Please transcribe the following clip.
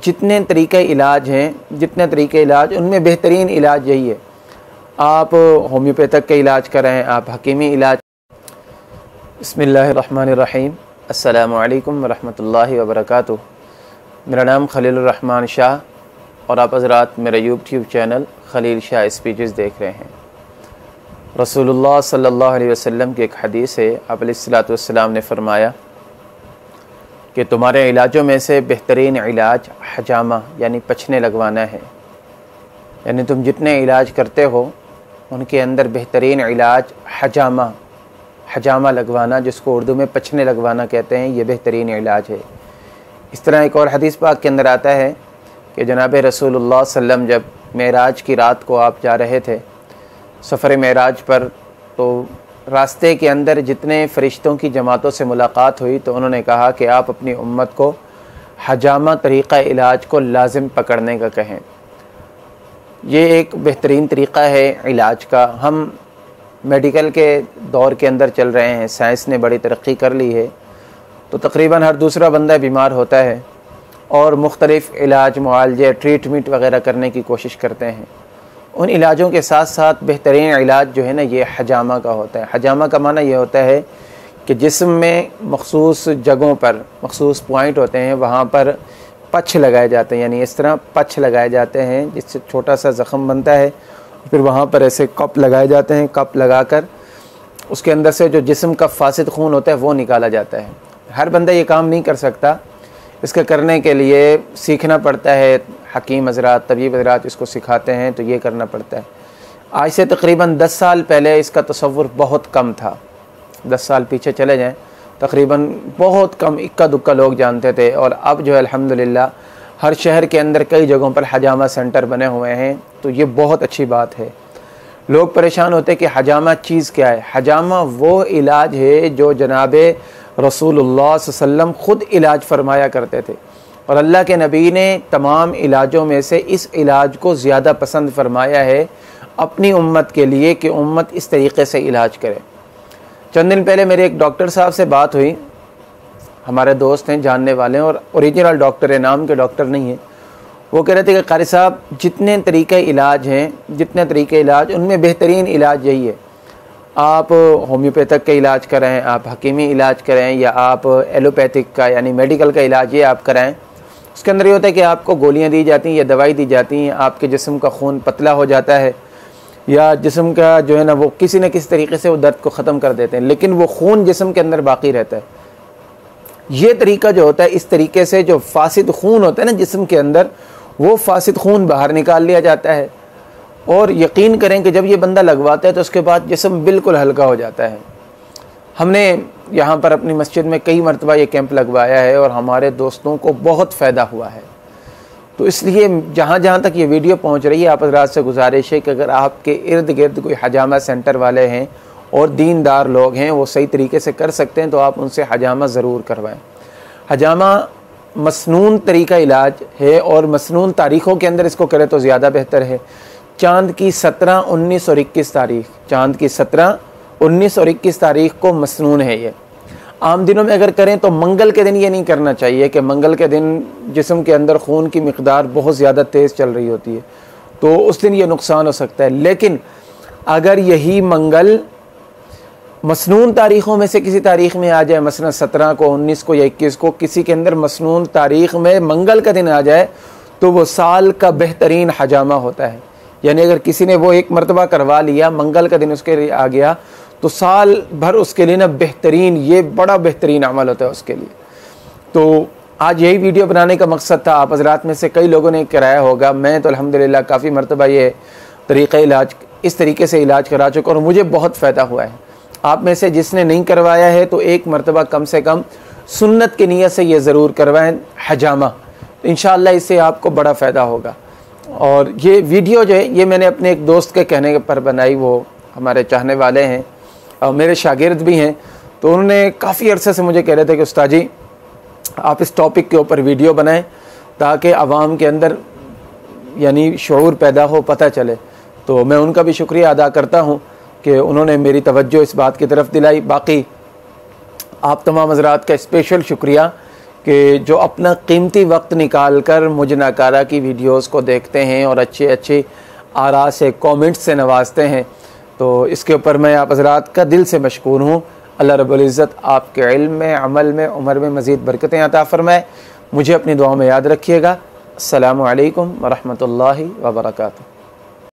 जितने तरीक़े इलाज हैं, जितने तरीक़े इलाज, उनमें बेहतरीन इलाज यही है। आप होम्योपैथिक का इलाज करें, आप हकीमी इलाज। बिस्मिल्लाहिर्रहमानिर्रहीम, अस्सलामु अलैकुम वरहमतुल्लाहि वबरकातुहू। मेरा नाम खलीलुर रहमान शाह और आप हज़रात मेरा YouTube channel Khalil Shah speeches देख रहे हैं। रसूलुल्लाह सल्लल्लाहु अलैहि वसल्लम की एक हदीस है, आप अलैहिस्सलातु वस्सलाम ने फ़रमाया कि तुम्हारे इलाजों में से बेहतरीन इलाज हजामा यानी पछने लगवाना है। यानी तुम जितने इलाज करते हो उनके अंदर बेहतरीन इलाज हजामा लगवाना, जिसको उर्दू में पछने लगवाना कहते हैं, ये बेहतरीन इलाज है। इस तरह एक और हदीस पाक के अंदर आता है कि जनाब रसूलुल्लाह सल्लम जब मेराज की रात को आप जा रहे थे सफ़र मेराज पर, तो रास्ते के अंदर जितने फ़रिश्तों की जमातों से मुलाकात हुई तो उन्होंने कहा कि आप अपनी उम्मत को हजामा तरीक़ा इलाज को लाजिम पकड़ने का कहें। ये एक बेहतरीन तरीक़ा है इलाज का। हम मेडिकल के दौर के अंदर चल रहे हैं, साइंस ने बड़ी तरक्की कर ली है, तो तकरीबन हर दूसरा बंदा बीमार होता है और मुख्तलिफ़ इलाज, मुआलजे, ट्रीटमेंट वग़ैरह करने की कोशिश करते हैं। उन इलाजों के साथ साथ बेहतरीन इलाज जो है ना, ये हजामा का होता है। हजामा का माना ये होता है कि जिस्म में मखसूस जगहों पर मखसूस पॉइंट होते हैं, वहाँ पर पछ लगाए जाते हैं। यानी इस तरह पछ लगाए जाते हैं जिससे छोटा सा ज़ख़म बनता है, फिर वहाँ पर ऐसे कप लगाए जाते हैं। कप लगाकर उसके अंदर से जो जिस्म का फासिद खून होता है वो निकाला जाता है। हर बंदा ये काम नहीं कर सकता, इसके करने के लिए सीखना पड़ता है। हकीम हज़रात, तबीब हज़रात इसको सिखाते हैं, तो ये करना पड़ता है। आज से तकरीबन 10 साल पहले इसका तसव्वुर बहुत कम था। 10 साल पीछे चले जाएं, तकरीबन बहुत कम, इक्का दुक्का लोग जानते थे। और अब जो है अल्हम्दुलिल्लाह हर शहर के अंदर कई जगहों पर हजामा सेंटर बने हुए हैं, तो ये बहुत अच्छी बात है। लोग परेशान होते कि हजामा चीज़ क्या है। हजामा वो इलाज है जो जनाबे रसूलुल्लाह सल्लम ख़ुद इलाज फरमाया करते थे, और अल्लाह के नबी ने तमाम इलाजों में से इस इलाज को ज़्यादा पसंद फरमाया है अपनी उम्मत के लिए कि उम्मत इस तरीक़े से इलाज करे। चंद दिन पहले मेरे एक डॉक्टर साहब से बात हुई, हमारे दोस्त हैं, जानने वाले हैं, और ओरिजिनल डॉक्टर है, नाम के डॉक्टर नहीं है। वो कह रहे थे कि कारी साहब जितने तरीक़े इलाज हैं, जितने तरीक़े इलाज, उनमें बेहतरीन इलाज यही है। आप होम्योपैथिक का इलाज कराएं, आप हकीमी इलाज कराएं, या आप एलोपैथिक का यानी मेडिकल का इलाज ये आप कराएं। उसके अंदर ये होता है कि आपको गोलियां दी जाती हैं या दवाई दी जाती हैं, आपके जिस्म का खून पतला हो जाता है, या जिस्म का जो है ना वो किसी न किसी तरीके से वो दर्द को ख़त्म कर देते हैं, लेकिन वो खून जिस्म के अंदर बाकी रहता है। ये तरीका जो होता है, इस तरीके से जो फासिद खून होता है ना जिस्म के अंदर, वो फासिद खून बाहर निकाल लिया जाता है। और यकीन करें कि जब ये बंदा लगवाता है तो उसके बाद जिस्म बिल्कुल हल्का हो जाता है। हमने यहाँ पर अपनी मस्जिद में कई मरतबा ये कैंप लगवाया है और हमारे दोस्तों को बहुत फ़ायदा हुआ है। तो इसलिए जहाँ जहाँ तक ये वीडियो पहुँच रही है, आप हज़रात से गुजारिश है कि अगर आपके इर्द गिर्द कोई हजामा सेंटर वाले हैं और दीनदार लोग हैं, वो सही तरीके से कर सकते हैं, तो आप उनसे हजामा ज़रूर करवाएं। हजामा मसनून तरीका इलाज है और मसनून तारीख़ों के अंदर इसको करें तो ज़्यादा बेहतर है। चाँद की 17, 19 और 21 तारीख़, चाँद की 17, 19 और 21 तारीख़ को मसनून है ये। आम दिनों में अगर करें तो मंगल के दिन ये नहीं करना चाहिए कि मंगल के दिन जिस्म के अंदर खून की मिक़दार बहुत ज़्यादा तेज़ चल रही होती है, तो उस दिन ये नुकसान हो सकता है। लेकिन अगर यही मंगल मसनून तारीख़ों में से किसी तारीख़ में आ जाए, मसलन 17 को, 19 को या 21 को, किसी के अंदर मसनून तारीख़ में मंगल का दिन आ जाए, तो वो साल का बेहतरीन हजामा होता है। यानी अगर किसी ने वो एक मरतबा करवा लिया, मंगल का दिन उसके लिए आ गया, तो साल भर उसके लिए ना बेहतरीन, ये बड़ा बेहतरीन अमल होता है उसके लिए। तो आज यही वीडियो बनाने का मकसद था। आप हज़रात में से कई लोगों ने कराया होगा, मैं तो अल्हम्दुलिल्लाह काफ़ी मरतबा ये तरीक़ा इलाज इस तरीके से इलाज करा चुका और मुझे बहुत फ़ायदा हुआ है। आप में से जिसने नहीं करवाया है तो एक मरतबा कम से कम सुन्नत की नीयत से ये ज़रूर करवाएं हजामा, इंशाअल्लाह इससे आपको बड़ा फ़ायदा होगा। और ये वीडियो जो है ये मैंने अपने एक दोस्त के कहने पर बनाई, वो हमारे चाहने वाले हैं और मेरे शागिर्द भी हैं, तो उन्होंने काफ़ी अरसे से मुझे कह रहे थे कि उस्ताद जी आप इस टॉपिक के ऊपर वीडियो बनाएं ताकि आवाम के अंदर यानी शऊर पैदा हो, पता चले। तो मैं उनका भी शुक्रिया अदा करता हूँ कि उन्होंने मेरी तवज्जो इस बात की तरफ दिलाई। बाकी आप तमाम हज़रात का स्पेशल शुक्रिया कि जो अपना कीमती वक्त निकाल कर मुझ नकारा की वीडियोस को देखते हैं और अच्छे अच्छे आरा से कमेंट्स से नवाजते हैं। तो इसके ऊपर मैं आप हज़रात का दिल से मशकूर हूँ। अल्लाह रब्बुल इज़्ज़त आपके इल्म में, अमल में, उम्र में मज़ीद बरकतें अता फ़रमाए। मुझे अपनी दुआ में याद रखिएगा। अस्सलामु अलैकुम व रहमतुल्लाहि व बरकातुहू।